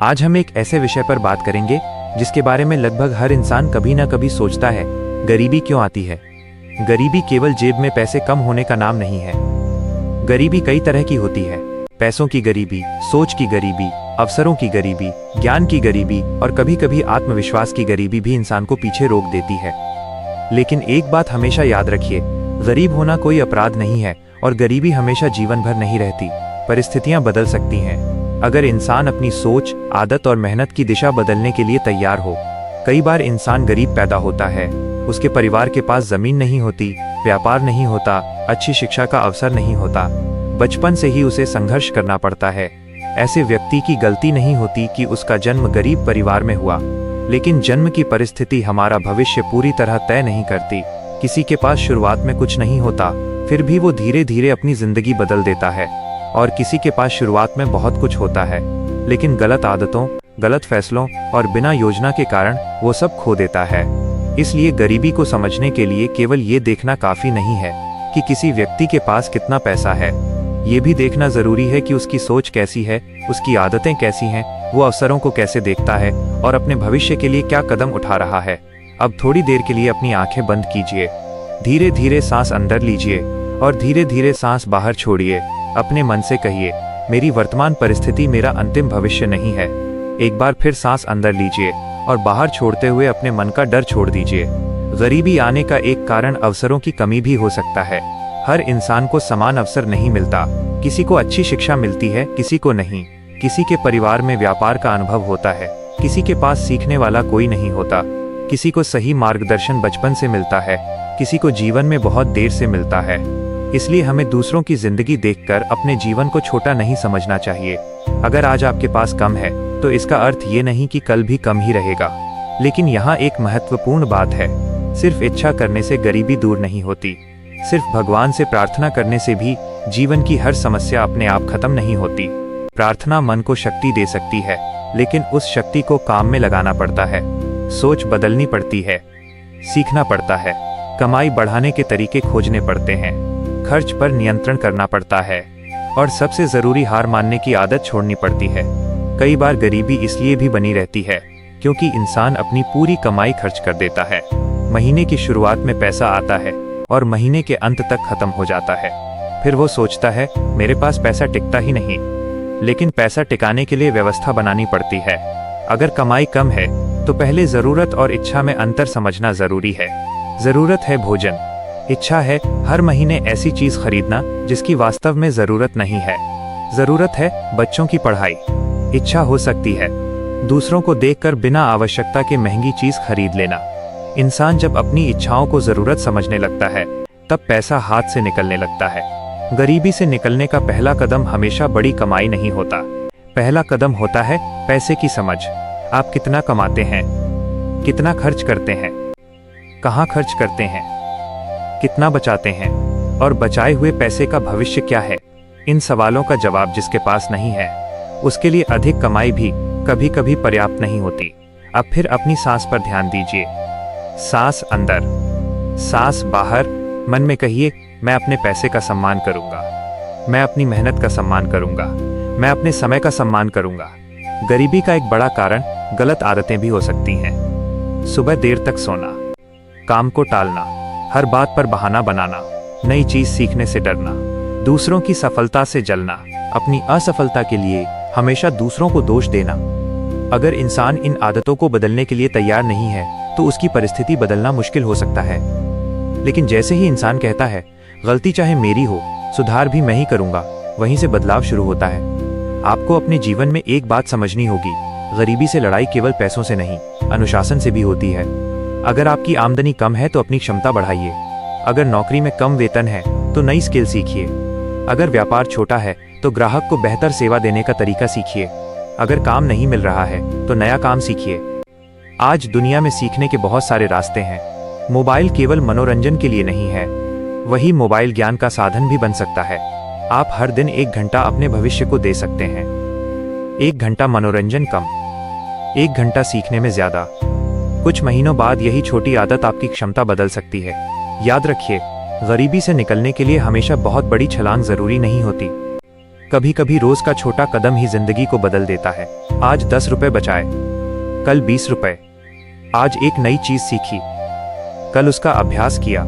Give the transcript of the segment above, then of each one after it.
आज हम एक ऐसे विषय पर बात करेंगे जिसके बारे में लगभग हर इंसान कभी ना कभी सोचता है। गरीबी क्यों आती है? गरीबी केवल जेब में पैसे कम होने का नाम नहीं है। गरीबी कई तरह की होती है। पैसों की गरीबी, सोच की गरीबी, अवसरों की गरीबी, ज्ञान की गरीबी और कभी कभी आत्मविश्वास की गरीबी भी इंसान को पीछे रोक देती है। लेकिन एक बात हमेशा याद रखिए, गरीब होना कोई अपराध नहीं है और गरीबी हमेशा जीवन भर नहीं रहती। परिस्थितियां बदल सकती हैं अगर इंसान अपनी सोच, आदत और मेहनत की दिशा बदलने के लिए तैयार हो। कई बार इंसान गरीब पैदा होता है, उसके परिवार के पास जमीन नहीं होती, व्यापार नहीं होता, अच्छी शिक्षा का अवसर नहीं होता। बचपन से ही उसे संघर्ष करना पड़ता है। ऐसे व्यक्ति की गलती नहीं होती कि उसका जन्म गरीब परिवार में हुआ, लेकिन जन्म की परिस्थिति हमारा भविष्य पूरी तरह तय नहीं करती। किसी के पास शुरुआत में कुछ नहीं होता, फिर भी वो धीरे धीरे अपनी जिंदगी बदल देता है, और किसी के पास शुरुआत में बहुत कुछ होता है, लेकिन गलत आदतों, गलत फैसलों और बिना योजना के कारण वो सब खो देता है। इसलिए गरीबी को समझने के लिए केवल ये देखना काफी नहीं है कि किसी व्यक्ति के पास कितना पैसा है। ये भी देखना जरूरी है कि उसकी सोच कैसी है, उसकी आदतें कैसी हैं, वो अवसरों को कैसे देखता है और अपने भविष्य के लिए क्या कदम उठा रहा है। अब थोड़ी देर के लिए अपनी आंखें बंद कीजिए, धीरे धीरे सांस अंदर लीजिए और धीरे धीरे सांस बाहर छोड़िए। अपने मन से कहिए, मेरी वर्तमान परिस्थिति मेरा अंतिम भविष्य नहीं है। एक बार फिर सांस अंदर लीजिए और बाहर छोड़ते हुए अपने मन का डर छोड़ दीजिए। गरीबी आने का एक कारण अवसरों की कमी भी हो सकता है। हर इंसान को समान अवसर नहीं मिलता। किसी को अच्छी शिक्षा मिलती है, किसी को नहीं। किसी के परिवार में व्यापार का अनुभव होता है, किसी के पास सीखने वाला कोई नहीं होता। किसी को सही मार्गदर्शन बचपन से मिलता है, किसी को जीवन में बहुत देर से मिलता है। इसलिए हमें दूसरों की जिंदगी देखकर अपने जीवन को छोटा नहीं समझना चाहिए। अगर आज आपके पास कम है तो इसका अर्थ ये नहीं कि कल भी कम ही रहेगा। लेकिन यहाँ एक महत्वपूर्ण बात है, सिर्फ इच्छा करने से गरीबी दूर नहीं होती। सिर्फ भगवान से प्रार्थना करने से भी जीवन की हर समस्या अपने आप खत्म नहीं होती। प्रार्थना मन को शक्ति दे सकती है, लेकिन उस शक्ति को काम में लगाना पड़ता है। सोच बदलनी पड़ती है, सीखना पड़ता है, कमाई बढ़ाने के तरीके खोजने पड़ते हैं, खर्च पर नियंत्रण करना पड़ता है और सबसे जरूरी हार मानने की आदत छोड़नी पड़ती है। कई बार गरीबी इसलिए भी बनी रहती है क्योंकि इंसान अपनी पूरी कमाई खर्च कर देता है। महीने की शुरुआत में पैसा आता है और महीने के अंत तक खत्म हो जाता है। फिर वो सोचता है, मेरे पास पैसा टिकता ही नहीं। लेकिन पैसा टिकाने के लिए व्यवस्था बनानी पड़ती है। अगर कमाई कम है तो पहले जरूरत और इच्छा में अंतर समझना जरूरी है। जरूरत है भोजन, इच्छा है हर महीने ऐसी चीज खरीदना जिसकी वास्तव में जरूरत नहीं है। जरूरत है बच्चों की पढ़ाई, इच्छा हो सकती है दूसरों को देखकर बिना आवश्यकता के महंगी चीज खरीद लेना। इंसान जब अपनी इच्छाओं को जरूरत समझने लगता है तब पैसा हाथ से निकलने लगता है। गरीबी से निकलने का पहला कदम हमेशा बड़ी कमाई नहीं होता। पहला कदम होता है पैसे की समझ। आप कितना कमाते हैं, कितना खर्च करते हैं, कहाँ खर्च करते हैं, कितना बचाते हैं और बचाए हुए पैसे का भविष्य क्या है? इन सवालों का जवाब जिसके पास नहीं है उसके लिए अधिक कमाई भी कभी कभी पर्याप्त नहीं होती। अब फिर अपनी सांस पर ध्यान दीजिए। सांस अंदर, सांस बाहर। मन में कहिए, मैं अपने पैसे का सम्मान करूंगा, मैं अपनी मेहनत का सम्मान करूंगा, मैं अपने समय का सम्मान करूंगा। गरीबी का एक बड़ा कारण गलत आदतें भी हो सकती हैं। सुबह देर तक सोना, काम को टालना, हर बात पर बहाना बनाना, नई चीज सीखने से डरना, दूसरों की सफलता से जलना, अपनी असफलता के लिए हमेशा दूसरों को दोष देना। अगर इंसान इन आदतों को बदलने के लिए तैयार नहीं है तो उसकी परिस्थिति बदलना मुश्किल हो सकता है। लेकिन जैसे ही इंसान कहता है, गलती चाहे मेरी हो, सुधार भी मैं ही करूंगा, वहीं से बदलाव शुरू होता है। आपको अपने जीवन में एक बात समझनी होगी, गरीबी से लड़ाई केवल पैसों से नहीं, अनुशासन से भी होती है। अगर आपकी आमदनी कम है तो अपनी क्षमता बढ़ाइए। अगर नौकरी में कम वेतन है तो नई स्किल सीखिए। अगर व्यापार छोटा है तो ग्राहक को बेहतर सेवा देने का तरीका सीखिए। अगर काम नहीं मिल रहा है तो नया काम सीखिए। आज दुनिया में सीखने के बहुत सारे रास्ते हैं। मोबाइल केवल मनोरंजन के लिए नहीं है, वही मोबाइल ज्ञान का साधन भी बन सकता है। आप हर दिन 1 घंटा अपने भविष्य को दे सकते हैं। 1 घंटा मनोरंजन कम, 1 घंटा सीखने में ज्यादा। कुछ महीनों बाद यही छोटी आदत आपकी क्षमता बदल सकती है। याद रखिए, गरीबी से निकलने के लिए हमेशा बहुत बड़ी छलांग जरूरी नहीं होती। कभी कभी रोज का छोटा कदम ही जिंदगी को बदल देता है। आज 10 रुपए बचाए, कल 20 रुपए। आज एक नई चीज सीखी, कल उसका अभ्यास किया।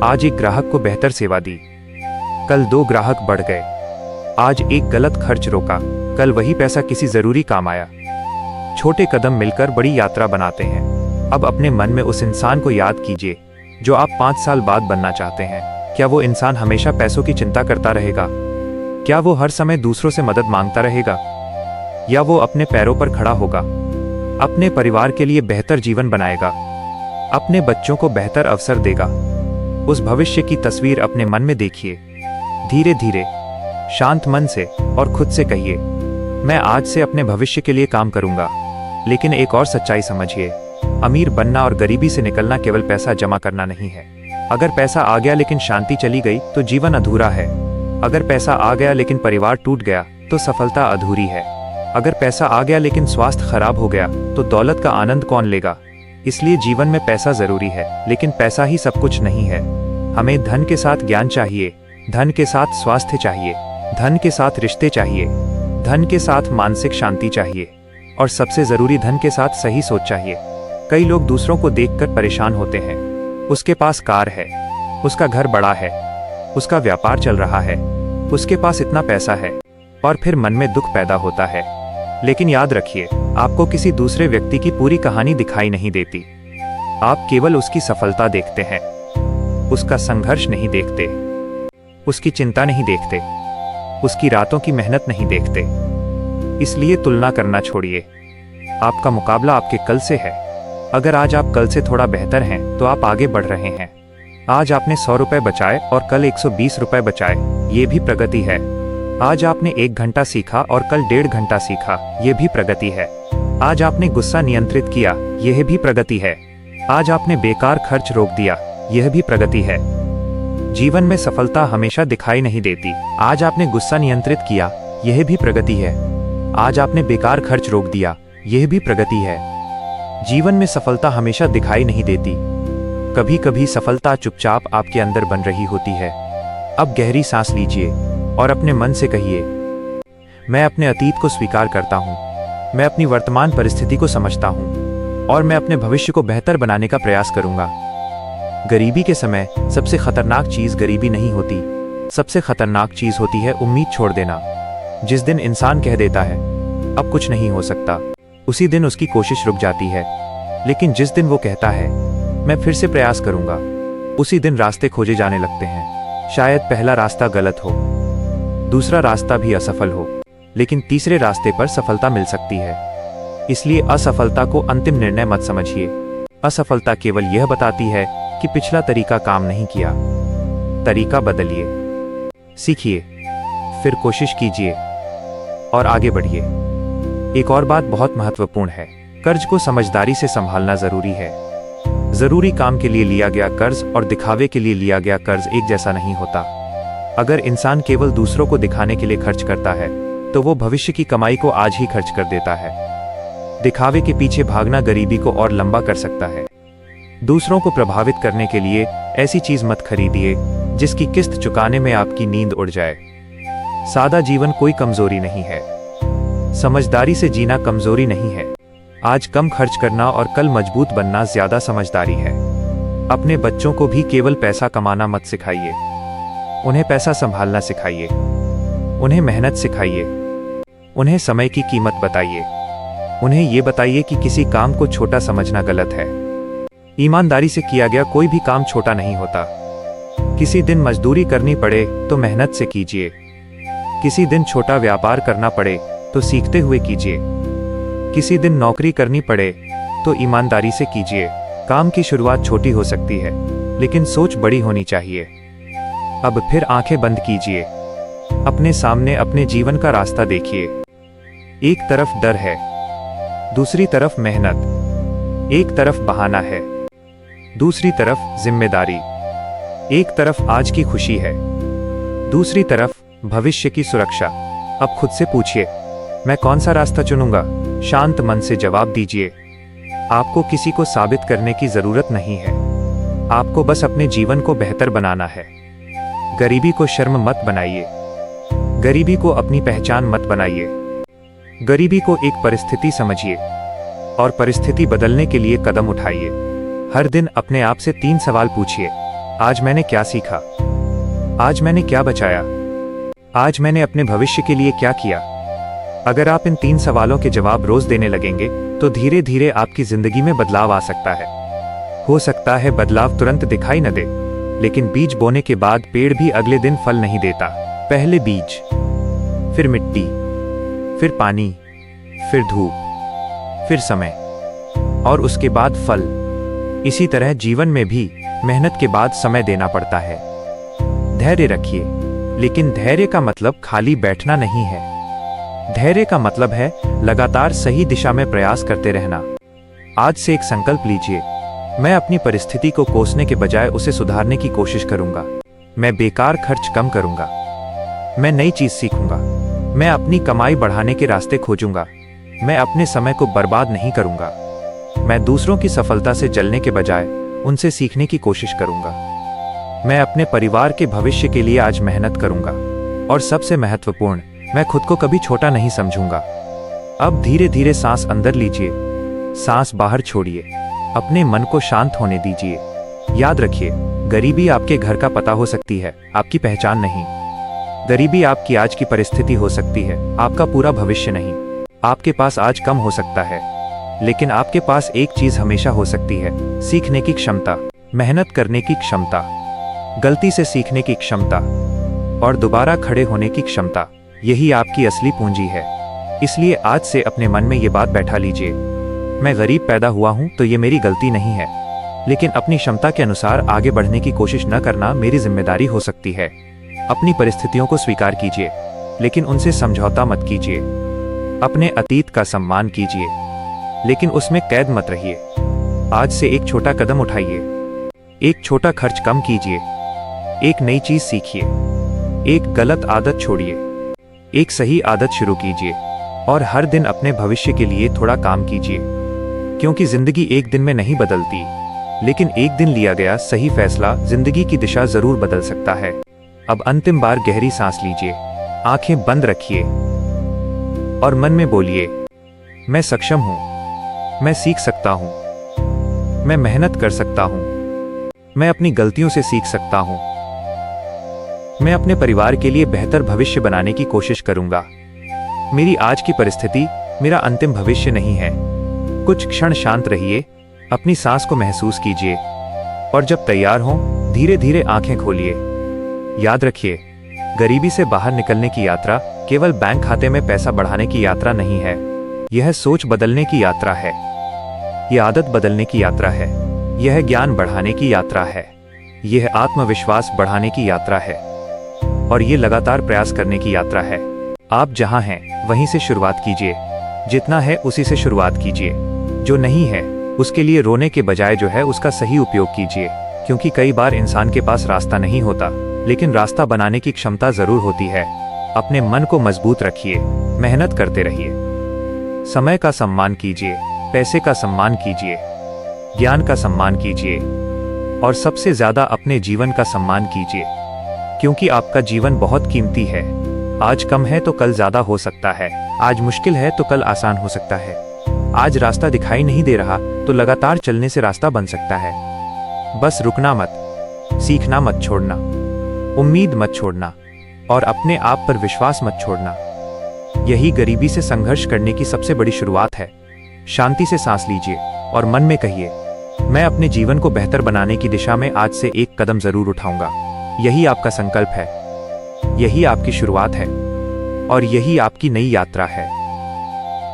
आज एक ग्राहक को बेहतर सेवा दी, कल 2 ग्राहक बढ़ गए। आज एक गलत खर्च रोका, कल वही पैसा किसी जरूरी काम आया। छोटे कदम मिलकर बड़ी यात्रा बनाते हैं। अब अपने मन में उस इंसान को याद कीजिए जो आप 5 साल बाद बनना चाहते हैं। क्या वो इंसान हमेशा पैसों की चिंता करता रहेगा? क्या वो हर समय दूसरों से मदद मांगता रहेगा? या वो अपने पैरों पर खड़ा होगा, अपने परिवार के लिए बेहतर जीवन बनाएगा, अपने बच्चों को बेहतर अवसर देगा? उस भविष्य की तस्वीर अपने मन में देखिए। धीरे धीरे, शांत मन से और खुद से कहिए, मैं आज से अपने भविष्य के लिए काम करूंगा। लेकिन एक और सच्चाई समझिए, अमीर बनना और गरीबी से निकलना केवल पैसा जमा करना नहीं है। अगर पैसा आ गया लेकिन शांति चली गई तो जीवन अधूरा है। अगर पैसा आ गया लेकिन परिवार टूट गया तो सफलता अधूरी है। अगर पैसा आ गया लेकिन स्वास्थ्य खराब हो गया तो दौलत का आनंद कौन लेगा? इसलिए जीवन में पैसा जरूरी है, लेकिन पैसा ही सब कुछ नहीं है। हमें धन के साथ ज्ञान चाहिए, धन के साथ स्वास्थ्य चाहिए, धन के साथ रिश्ते चाहिए, धन के साथ मानसिक शांति चाहिए, और सबसे जरूरी धन के साथ सही सोच चाहिए। कई लोग दूसरों को देखकर परेशान होते हैं। उसके पास कार है, उसका घर बड़ा है, उसका व्यापार चल रहा है, उसके पास इतना पैसा है, और फिर मन में दुख पैदा होता है। लेकिन याद रखिए, आपको किसी दूसरे व्यक्ति की पूरी कहानी दिखाई नहीं देती। आप केवल उसकी सफलता देखते हैं, उसका संघर्ष नहीं देखते, उसकी चिंता नहीं देखते, उसकी रातों की मेहनत नहीं देखते। इसलिए तुलना करना छोड़िए। आपका मुकाबला आपके कल से है। अगर आज आप कल से थोड़ा बेहतर हैं तो आप आगे बढ़ रहे हैं। आज आपने 100 रुपए बचाए और कल 120 रुपए बचाए, ये भी प्रगति है। आज आपने 1 घंटा सीखा और कल 1.5 घंटा सीखा, ये भी प्रगति है। आज आपने गुस्सा नियंत्रित किया, यह भी प्रगति है। आज आपने बेकार खर्च रोक दिया, यह भी प्रगति है। जीवन में सफलता हमेशा दिखाई नहीं देती। आज आपने गुस्सा नियंत्रित किया, यह भी प्रगति है। आज आपने बेकार खर्च रोक दिया, यह भी प्रगति है। जीवन में सफलता हमेशा दिखाई नहीं देती। कभी कभी सफलता चुपचाप आपके अंदर बन रही होती है। अब गहरी सांस लीजिए और अपने मन से कहिए, मैं अपने अतीत को स्वीकार करता हूँ, मैं अपनी वर्तमान परिस्थिति को समझता हूँ, और मैं अपने भविष्य को बेहतर बनाने का प्रयास करूंगा। गरीबी के समय सबसे खतरनाक चीज गरीबी नहीं होती, सबसे खतरनाक चीज होती है उम्मीद छोड़ देना। जिस दिन इंसान कह देता है अब कुछ नहीं हो सकता, उसी दिन उसकी कोशिश रुक जाती है। लेकिन जिस दिन वो कहता है मैं फिर से प्रयास करूंगा, उसी दिन रास्ते खोजे जाने लगते हैं। शायद पहला रास्ता गलत हो, दूसरा रास्ता भी असफल हो, लेकिन तीसरे रास्ते पर सफलता मिल सकती है। इसलिए असफलता को अंतिम निर्णय मत समझिए। असफलता केवल यह बताती है कि पिछला तरीका काम नहीं किया। तरीका बदलिए, सीखिए, फिर कोशिश कीजिए और आगे बढ़िए। एक और बात बहुत महत्वपूर्ण है, कर्ज को समझदारी से संभालना जरूरी है। जरूरी काम के लिए लिया गया कर्ज और दिखावे के लिए लिया गया कर्ज एक जैसा नहीं होता। अगर इंसान केवल दूसरों को दिखाने के लिए खर्च करता है तो वो भविष्य की कमाई को आज ही खर्च कर देता है। दिखावे के पीछे भागना गरीबी को और लंबा कर सकता है। दूसरों को प्रभावित करने के लिए ऐसी चीज मत खरीदिए जिसकी किस्त चुकाने में आपकी नींद उड़ जाए। सादा जीवन कोई कमजोरी नहीं है, समझदारी से जीना कमजोरी नहीं है। आज कम खर्च करना और कल मजबूत बनना ज्यादा समझदारी है। अपने बच्चों को भी केवल पैसा कमाना मत सिखाइए, उन्हें पैसा संभालना सिखाइए, उन्हें मेहनत सिखाइए, उन्हें समय की कीमत बताइए, उन्हें ये बताइए कि किसी काम को छोटा समझना गलत है। ईमानदारी से किया गया कोई भी काम छोटा नहीं होता। किसी दिन मजदूरी करनी पड़े तो मेहनत से कीजिए, किसी दिन छोटा व्यापार करना पड़े तो सीखते हुए कीजिए, किसी दिन नौकरी करनी पड़े तो ईमानदारी से कीजिए। काम की शुरुआत छोटी हो सकती है, लेकिन सोच बड़ी होनी चाहिए। अब फिर आंखें बंद कीजिए, अपने सामने अपने जीवन का रास्ता देखिए। एक तरफ डर है, दूसरी तरफ मेहनत, एक तरफ बहाना है, दूसरी तरफ जिम्मेदारी। एक तरफ आज की खुशी है, दूसरी तरफ भविष्य की सुरक्षा। अब खुद से पूछिए, मैं कौन सा रास्ता चुनूंगा? शांत मन से जवाब दीजिए। आपको किसी को साबित करने की जरूरत नहीं है, आपको बस अपने जीवन को बेहतर बनाना है। गरीबी को शर्म मत बनाइए, गरीबी को अपनी पहचान मत बनाइए। गरीबी को एक परिस्थिति समझिए और परिस्थिति बदलने के लिए कदम उठाइए। हर दिन अपने आप से 3 सवाल पूछिए। आज मैंने क्या सीखा? आज मैंने क्या बचाया? आज मैंने अपने भविष्य के लिए क्या किया? अगर आप इन 3 सवालों के जवाब रोज देने लगेंगे तो धीरे धीरे आपकी जिंदगी में बदलाव आ सकता है। हो सकता है बदलाव तुरंत दिखाई न दे, लेकिन बीज बोने के बाद पेड़ भी अगले दिन फल नहीं देता। पहले बीज, फिर मिट्टी, फिर पानी, फिर धूप, फिर समय और उसके बाद फल। इसी तरह जीवन में भी मेहनत के बाद समय देना पड़ता है। धैर्य रखिए, लेकिन धैर्य का मतलब खाली बैठना नहीं है। धैर्य का मतलब है लगातार सही दिशा में प्रयास करते रहना। आज से एक संकल्प लीजिए, मैं अपनी परिस्थिति को कोसने के बजाय उसे सुधारने की कोशिश करूंगा। मैं बेकार खर्च कम करूंगा। मैं नई चीज सीखूंगा। मैं अपनी कमाई बढ़ाने के रास्ते खोजूंगा। मैं अपने समय को बर्बाद नहीं करूंगा। मैं दूसरों की सफलता से जलने के बजाय उनसे सीखने की कोशिश करूंगा। मैं अपने परिवार के भविष्य के लिए आज मेहनत करूंगा। और सबसे महत्वपूर्ण, मैं खुद को कभी छोटा नहीं समझूंगा। अब धीरे धीरे सांस अंदर लीजिए, सांस बाहर छोड़िए। अपने मन को शांत होने दीजिए। याद रखिए, गरीबी आपके घर का पता हो सकती है, आपकी पहचान नहीं। गरीबी आपकी आज की परिस्थिति हो सकती है, आपका पूरा भविष्य नहीं। आपके पास आज कम हो सकता है, लेकिन आपके पास एक चीज हमेशा हो सकती है, सीखने की क्षमता, मेहनत करने की क्षमता, गलती से सीखने की क्षमता और दोबारा खड़े होने की क्षमता। यही आपकी असली पूंजी है। इसलिए आज से अपने मन में ये बात बैठा लीजिए, मैं गरीब पैदा हुआ हूं तो ये मेरी गलती नहीं है, लेकिन अपनी क्षमता के अनुसार आगे बढ़ने की कोशिश न करना मेरी जिम्मेदारी हो सकती है। अपनी परिस्थितियों को स्वीकार कीजिए, लेकिन उनसे समझौता मत कीजिए। अपने अतीत का सम्मान कीजिए, लेकिन उसमें कैद मत रहिए। आज से एक छोटा कदम उठाइए, एक छोटा खर्च कम कीजिए, एक नई चीज सीखिए, एक गलत आदत छोड़िए, एक सही आदत शुरू कीजिए और हर दिन अपने भविष्य के लिए थोड़ा काम कीजिए। क्योंकि जिंदगी एक दिन में नहीं बदलती, लेकिन एक दिन लिया गया सही फैसला जिंदगी की दिशा जरूर बदल सकता है। अब अंतिम बार गहरी सांस लीजिए, आंखें बंद रखिए और मन में बोलिए, मैं सक्षम हूं, मैं सीख सकता हूं, मैं मेहनत कर सकता हूं, मैं अपनी गलतियों से सीख सकता हूं, मैं अपने परिवार के लिए बेहतर भविष्य बनाने की कोशिश करूंगा। मेरी आज की परिस्थिति मेरा अंतिम भविष्य नहीं है। कुछ क्षण शांत रहिए, अपनी सांस को महसूस कीजिए और जब तैयार हों धीरे धीरे आंखें खोलिए। याद रखिए, गरीबी से बाहर निकलने की यात्रा केवल बैंक खाते में पैसा बढ़ाने की यात्रा नहीं है। यह सोच बदलने की यात्रा है, यह आदत बदलने की यात्रा है, यह ज्ञान बढ़ाने की यात्रा है, यह आत्मविश्वास बढ़ाने की यात्रा है और ये लगातार प्रयास करने की यात्रा है। आप जहां हैं वहीं से शुरुआत कीजिए, जितना है उसी से शुरुआत कीजिए। जो नहीं है उसके लिए रोने के बजाय जो है उसका सही उपयोग कीजिए, क्योंकि कई बार इंसान के पास रास्ता नहीं होता, लेकिन रास्ता बनाने की क्षमता जरूर होती है। अपने मन को मजबूत रखिए, मेहनत करते रहिए, समय का सम्मान कीजिए, पैसे का सम्मान कीजिए, ज्ञान का सम्मान कीजिए और सबसे ज्यादा अपने जीवन का सम्मान कीजिए, क्योंकि आपका जीवन बहुत कीमती है। आज कम है तो कल ज्यादा हो सकता है, आज मुश्किल है तो कल आसान हो सकता है, आज रास्ता दिखाई नहीं दे रहा तो लगातार चलने से रास्ता बन सकता है। बस रुकना मत, सीखना मत छोड़ना, उम्मीद मत छोड़ना और अपने आप पर विश्वास मत छोड़ना। यही गरीबी से संघर्ष करने की सबसे बड़ी शुरुआत है। शांति से सांस लीजिए और मन में कहिए, मैं अपने जीवन को बेहतर बनाने की दिशा में आज से एक कदम जरूर उठाऊंगा। यही आपका संकल्प है, यही आपकी शुरुआत है और यही आपकी नई यात्रा है।